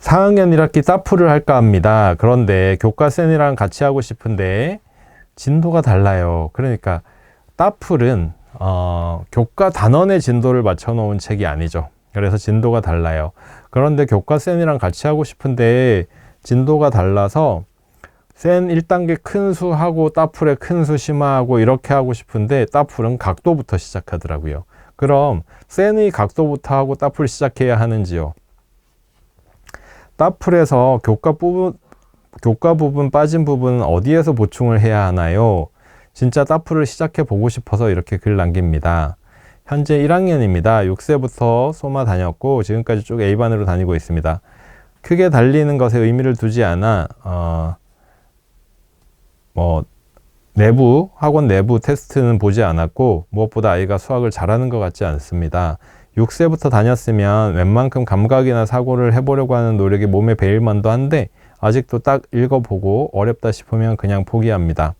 4학년 1학기 따풀을 할까 합니다. 그런데 교과쌤이랑 같이 하고 싶은데 진도가 달라요. 그러니까 따풀은 교과 단원의 진도를 맞춰 놓은 책이 아니죠. 그래서 진도가 달라요. 그런데 교과쌤이랑 같이 하고 싶은데 진도가 달라서 센 1단계 큰 수하고 따풀의 큰 수 심화하고 이렇게 하고 싶은데 따풀은 각도부터 시작하더라고요. 그럼 센의 각도부터 하고 따풀 시작해야 하는지요? 따풀에서 교과 부분 빠진 부분은 어디에서 보충을 해야 하나요? 진짜 따풀을 시작해 보고 싶어서 이렇게 글 남깁니다. 현재 1학년입니다. 6세부터 소마 다녔고 지금까지 쭉 A반으로 다니고 있습니다. 크게 달리는 것에 의미를 두지 않아 학원 내부 테스트는 보지 않았고 무엇보다 아이가 수학을 잘하는 것 같지 않습니다. 6세부터 다녔으면 웬만큼 감각이나 사고를 해보려고 하는 노력이 몸에 배일 만도 한데 아직도 딱 읽어보고 어렵다 싶으면 그냥 포기합니다.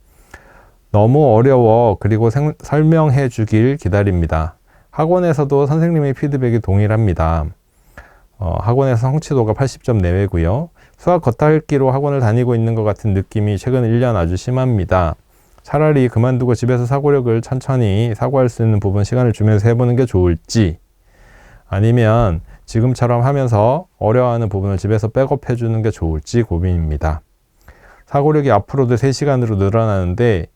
너무 어려워. 그리고 설명해 주길 기다립니다. 학원에서도 선생님의 피드백이 동일합니다. 학원에서 성취도가 80점 내외고요. 수학 겉핥기로 학원을 다니고 있는 것 같은 느낌이 최근 1년 아주 심합니다. 차라리 그만두고 집에서 사고력을 천천히 사고할 수 있는 부분 시간을 주면서 해보는 게 좋을지, 아니면 지금처럼 하면서 어려워하는 부분을 집에서 백업해 주는 게 좋을지 고민입니다. 사고력이 앞으로도 3시간으로 늘어나는데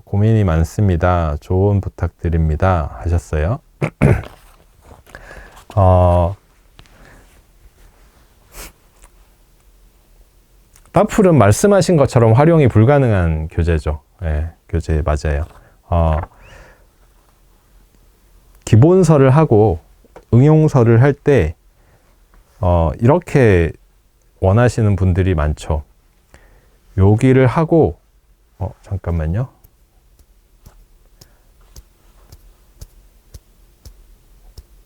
고민이 많습니다. 조언 부탁드립니다. 하셨어요. 따풀은 말씀하신 것처럼 활용이 불가능한 교재죠. 네, 교재 맞아요. 기본서를 하고 응용서를 할 때 이렇게 원하시는 분들이 많죠. 여기를 하고 잠깐만요.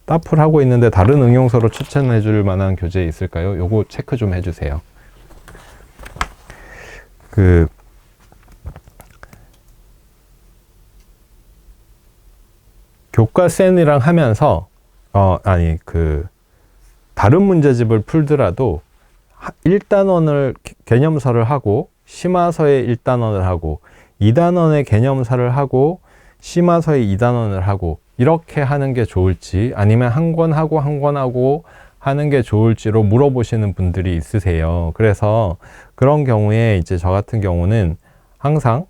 따풀 하고 있는데 다른 응용서로 추천해 줄 만한 교재 있을까요? 요거 체크 좀 해주세요. 교과쌤이랑 하면서 다른 문제집을 풀더라도 1단원을 개념서를 하고 심화서의 1단원을 하고 2단원의 개념서를 하고 심화서의 2단원을 하고 이렇게 하는 게 좋을지, 아니면 한 권 하고 한 권 하고 하는 게 좋을지로 물어보시는 분들이 있으세요. 그래서 그런 경우에 이제 저 같은 경우는 항상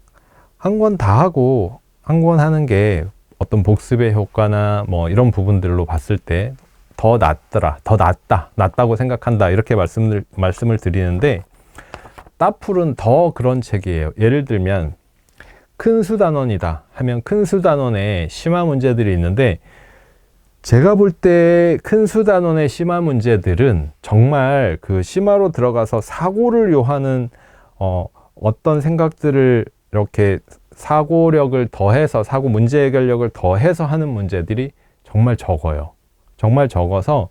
한 권 다 하고 한 권 하는 게 어떤 복습의 효과나 뭐 이런 부분들로 봤을 때 더 낫다고 생각한다, 이렇게 말씀을 드리는데, 따풀은 더 그런 책이에요. 예를 들면 큰 수 단원이다 하면 큰 수 단원에 심화 문제들이 있는데, 제가 볼 때 큰 수 단원의 심화 문제들은 정말 그 심화로 들어가서 사고를 요하는 어떤 생각들을 이렇게 사고력을 더해서, 사고 문제 해결력을 더해서 하는 문제들이 정말 적어요. 정말 적어서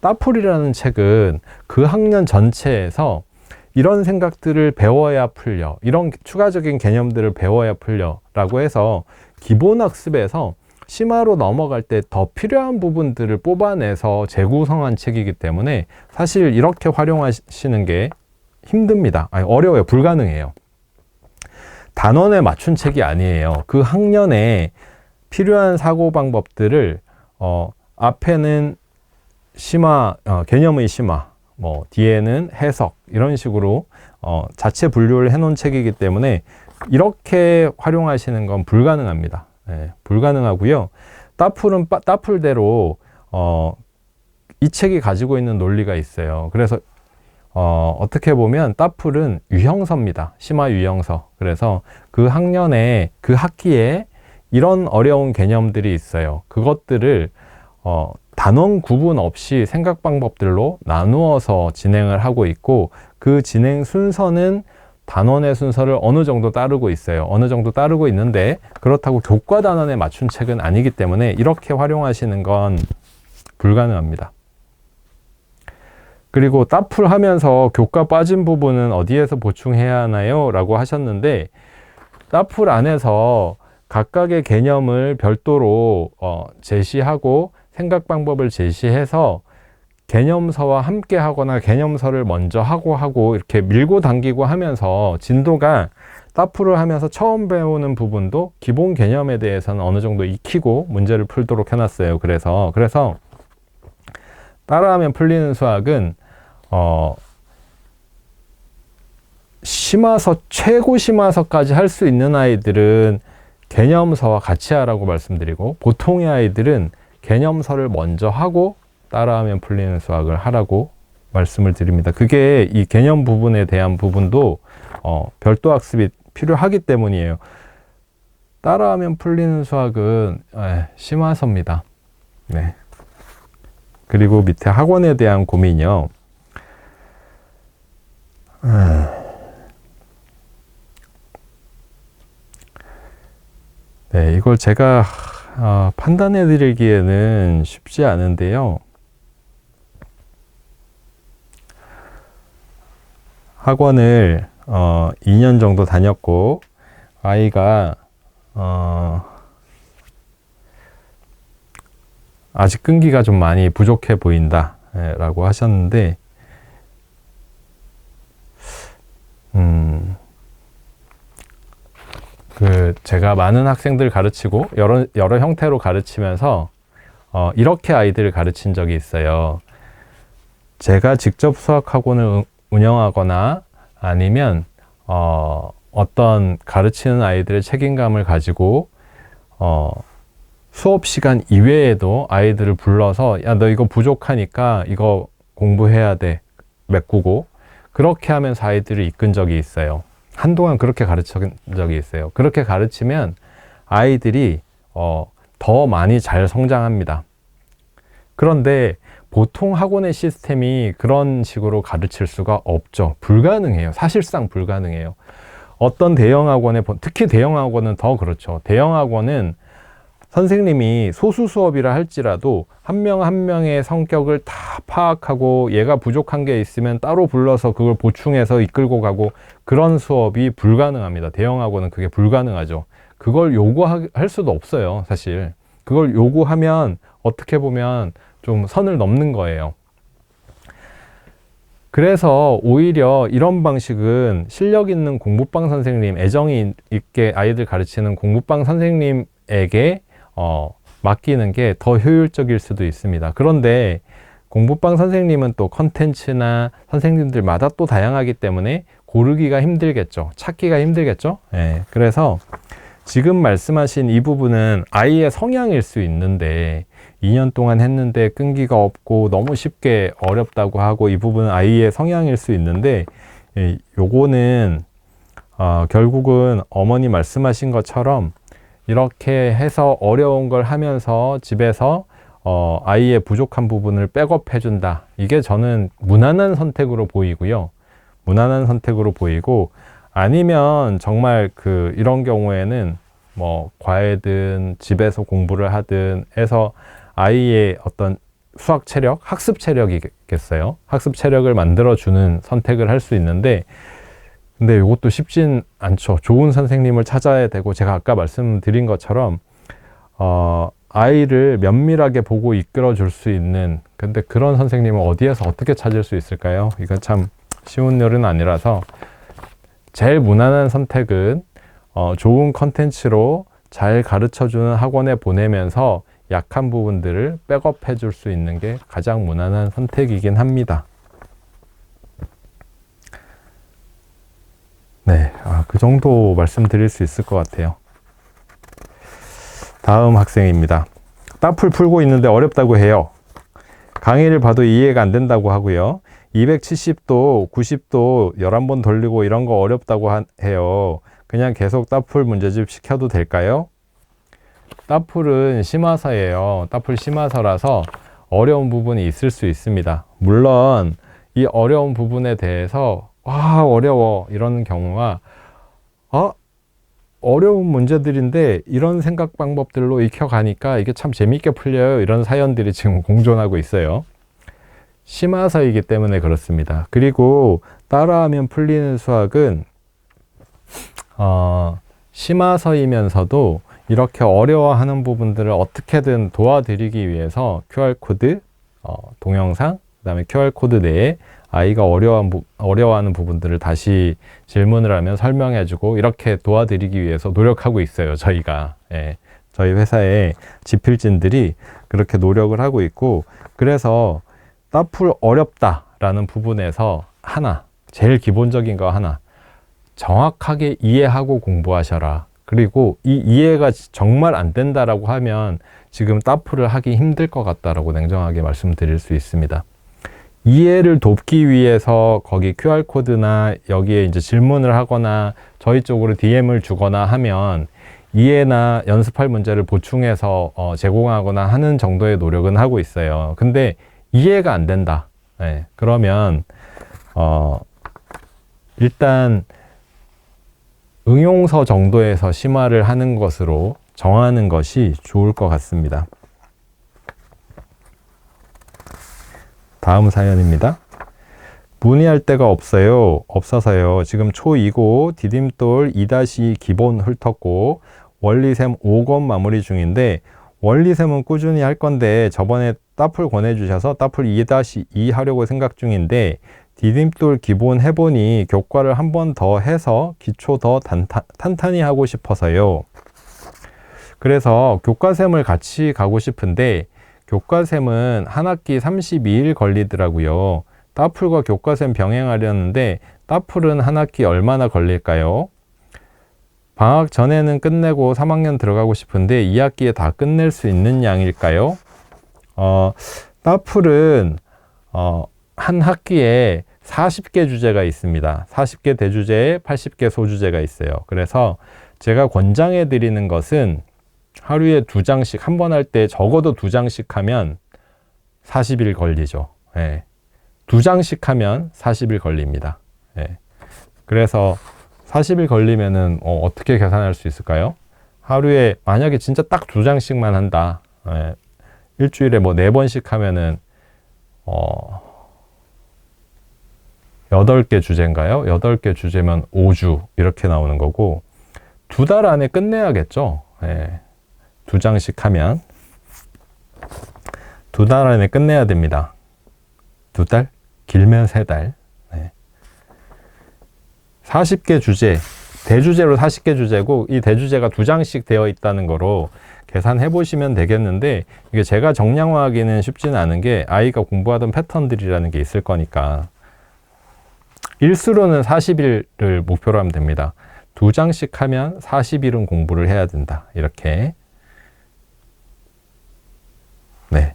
따풀이라는 책은 그 학년 전체에서 이런 생각들을 배워야 풀려, 이런 추가적인 개념들을 배워야 풀려 라고 해서 기본 학습에서 심화로 넘어갈 때 더 필요한 부분들을 뽑아내서 재구성한 책이기 때문에 사실 이렇게 활용하시는 게 힘듭니다. 어려워요. 불가능해요. 단원에 맞춘 책이 아니에요. 그 학년에 필요한 사고 방법들을 앞에는 심화, 개념의 심화, 뒤에는 해석, 이런 식으로 자체 분류를 해놓은 책이기 때문에 이렇게 활용하시는 건 불가능합니다. 네, 불가능하고요. 따풀은 따풀대로 이 책이 가지고 있는 논리가 있어요. 그래서 어떻게 보면 따풀은 유형서입니다. 심화 유형서. 그래서 그 학년에, 그 학기에 이런 어려운 개념들이 있어요. 그것들을 단원 구분 없이 생각 방법들로 나누어서 진행을 하고 있고, 그 진행 순서는 단원의 순서를 어느 정도 따르고 있어요. 어느 정도 따르고 있는데, 그렇다고 교과 단원에 맞춘 책은 아니기 때문에 이렇게 활용하시는 건 불가능합니다. 그리고 따풀 하면서 교과 빠진 부분은 어디에서 보충해야 하나요? 라고 하셨는데, 따풀 안에서 각각의 개념을 별도로 제시하고 생각 방법을 제시해서 개념서와 함께 하거나 개념서를 먼저 하고 이렇게 밀고 당기고 하면서 진도가 따풀을 하면서 처음 배우는 부분도 기본 개념에 대해서는 어느 정도 익히고 문제를 풀도록 해놨어요. 그래서 따라하면 풀리는 수학은 심화서, 최고 심화서까지 할 수 있는 아이들은 개념서와 같이 하라고 말씀드리고, 보통의 아이들은 개념서를 먼저 하고 따라하면 풀리는 수학을 하라고 말씀을 드립니다. 그게 이 개념 부분에 대한 부분도 별도 학습이 필요하기 때문이에요. 따라하면 풀리는 수학은 심화서입니다. 네. 그리고 밑에 학원에 대한 고민이요. 네, 이걸 제가 판단해 드리기에는 쉽지 않은데요. 학원을 2년 정도 다녔고, 아이가 아직 끈기가 좀 많이 부족해 보인다 라고 하셨는데, 제가 많은 학생들 가르치고 여러 형태로 가르치면서 이렇게 아이들을 가르친 적이 있어요. 제가 직접 수학학원을 운영하거나 아니면 어떤 가르치는 아이들의 책임감을 가지고 수업 시간 이외에도 아이들을 불러서 야, 너 이거 부족하니까 이거 공부해야 돼 메꾸고, 그렇게 하면서 아이들을 이끈 적이 있어요. 한동안 그렇게 가르친 적이 있어요. 그렇게 가르치면 아이들이 더 많이 잘 성장합니다. 그런데 보통 학원의 시스템이 그런 식으로 가르칠 수가 없죠. 불가능해요. 사실상 불가능해요. 어떤 대형 학원에, 특히 대형 학원은 더 그렇죠. 대형 학원은 선생님이 소수 수업이라 할지라도 한 명 한 명의 성격을 다 파악하고 얘가 부족한 게 있으면 따로 불러서 그걸 보충해서 이끌고 가고, 그런 수업이 불가능합니다. 대형 학원은 그게 불가능하죠. 그걸 요구할 수도 없어요. 사실 그걸 요구하면 어떻게 보면 좀 선을 넘는 거예요. 그래서 오히려 이런 방식은 실력 있는 공부방 선생님, 애정이 있게 아이들 가르치는 공부방 선생님에게 맡기는 게 더 효율적일 수도 있습니다. 그런데 공부방 선생님은 또 컨텐츠나 선생님들마다 또 다양하기 때문에 고르기가 힘들겠죠. 찾기가 힘들겠죠. 예, 그래서 지금 말씀하신 이 부분은 아이의 성향일 수 있는데, 2년 동안 했는데 끈기가 없고 너무 쉽게 어렵다고 하고, 이 부분은 아이의 성향일 수 있는데, 요거는 결국은 어머니 말씀하신 것처럼 이렇게 해서 어려운 걸 하면서 집에서 아이의 부족한 부분을 백업해 준다. 이게 저는 무난한 선택으로 보이고요. 무난한 선택으로 보이고, 아니면 정말 이런 경우에는 뭐 과외든 집에서 공부를 하든 해서 아이의 어떤 수학 체력, 학습 체력이겠어요. 학습 체력을 만들어 주는 선택을 할 수 있는데, 근데 이것도 쉽진 않죠. 좋은 선생님을 찾아야 되고, 제가 아까 말씀드린 것처럼 아이를 면밀하게 보고 이끌어 줄 수 있는, 근데 그런 선생님은 어디에서 어떻게 찾을 수 있을까요? 이건 참 쉬운 일은 아니라서, 제일 무난한 선택은 좋은 컨텐츠로 잘 가르쳐 주는 학원에 보내면서 약한 부분들을 백업해 줄 수 있는 게 가장 무난한 선택이긴 합니다. 네, 그 정도 말씀드릴 수 있을 것 같아요. 다음 학생입니다. 따풀 풀고 있는데 어렵다고 해요. 강의를 봐도 이해가 안 된다고 하고요. 270도, 90도 11번 돌리고 이런 거 어렵다고 해요. 그냥 계속 따풀 문제집 시켜도 될까요? 따풀은 심화서예요. 따풀 심화서라서 어려운 부분이 있을 수 있습니다. 물론 이 어려운 부분에 대해서 어려워 이런 경우가 어려운 문제들인데 이런 생각 방법들로 익혀가니까 이게 참 재밌게 풀려요. 이런 사연들이 지금 공존하고 있어요. 심화서이기 때문에 그렇습니다. 그리고 따라하면 풀리는 수학은 심화서이면서도 이렇게 어려워하는 부분들을 어떻게든 도와드리기 위해서 QR코드, 동영상, 그다음에 QR코드 내에 아이가 어려워하는 부분들을 다시 질문을 하면 설명해주고 이렇게 도와드리기 위해서 노력하고 있어요. 저희가. 예, 저희 회사의 지필진들이 그렇게 노력을 하고 있고, 그래서 따풀 어렵다라는 부분에서 하나, 제일 기본적인 거 하나, 정확하게 이해하고 공부하셔라. 그리고 이 이해가 정말 안 된다라고 하면 지금 따풀을 하기 힘들 것 같다라고 냉정하게 말씀드릴 수 있습니다. 이해를 돕기 위해서 거기 QR코드나 여기에 이제 질문을 하거나 저희 쪽으로 DM을 주거나 하면 이해나 연습할 문제를 보충해서 제공하거나 하는 정도의 노력은 하고 있어요. 근데 이해가 안 된다. 네, 그러면 일단 응용서 정도에서 심화를 하는 것으로 정하는 것이 좋을 것 같습니다. 다음 사연입니다. 문의할 데가 없어서요. 지금 초2고 디딤돌 2-2 기본 훑었고 원리셈 5권 마무리 중인데, 원리셈은 꾸준히 할 건데 저번에 따풀 권해주셔서 따풀 2-2 하려고 생각 중인데, 디딤돌 기본 해보니 교과를 한 번 더 해서 기초 더 탄탄히 하고 싶어서요. 그래서 교과셈을 같이 가고 싶은데 교과셈은 한 학기 32일 걸리더라고요. 따풀과 교과셈 병행하려는데 따풀은 한 학기 얼마나 걸릴까요? 방학 전에는 끝내고 3학년 들어가고 싶은데 2학기에 다 끝낼 수 있는 양일까요? 따풀은 한 학기에 40개 주제가 있습니다. 40개 대주제에 80개 소주제가 있어요. 그래서 제가 권장해 드리는 것은 하루에 2장씩, 한 번 할 때 적어도 2장씩 하면 40일 걸리죠. 예. 2장씩 하면 40일 걸립니다. 예. 그래서 40일 걸리면은 어떻게 계산할 수 있을까요? 하루에 만약에 진짜 딱 2장씩만 한다. 예. 일주일에 뭐 4번씩 하면은 8개 주제인가요? 8개 주제면 5주 이렇게 나오는 거고, 2달 안에 끝내야겠죠. 예. 2장씩 하면 2달 안에 끝내야 됩니다. 2달? 길면 3달. 네. 40개 주제, 대주제로 40개 주제고 이 대주제가 2장씩 되어 있다는 거로 계산해 보시면 되겠는데, 이게 제가 정량화하기는 쉽지는 않은 게 아이가 공부하던 패턴들이라는 게 있을 거니까 일수로는 40일을 목표로 하면 됩니다. 2장씩 하면 40일은 공부를 해야 된다. 이렇게. 네.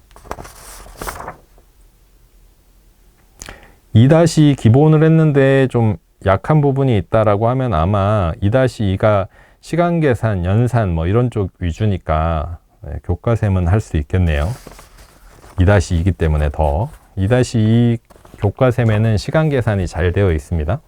2-2 기본을 했는데 좀 약한 부분이 있다라고 하면 아마 2-2가 시간 계산, 연산 뭐 이런 쪽 위주니까 교과셈은 할 수 있겠네요. 2-2이기 때문에 더. 2-2 교과셈에는 시간 계산이 잘 되어 있습니다.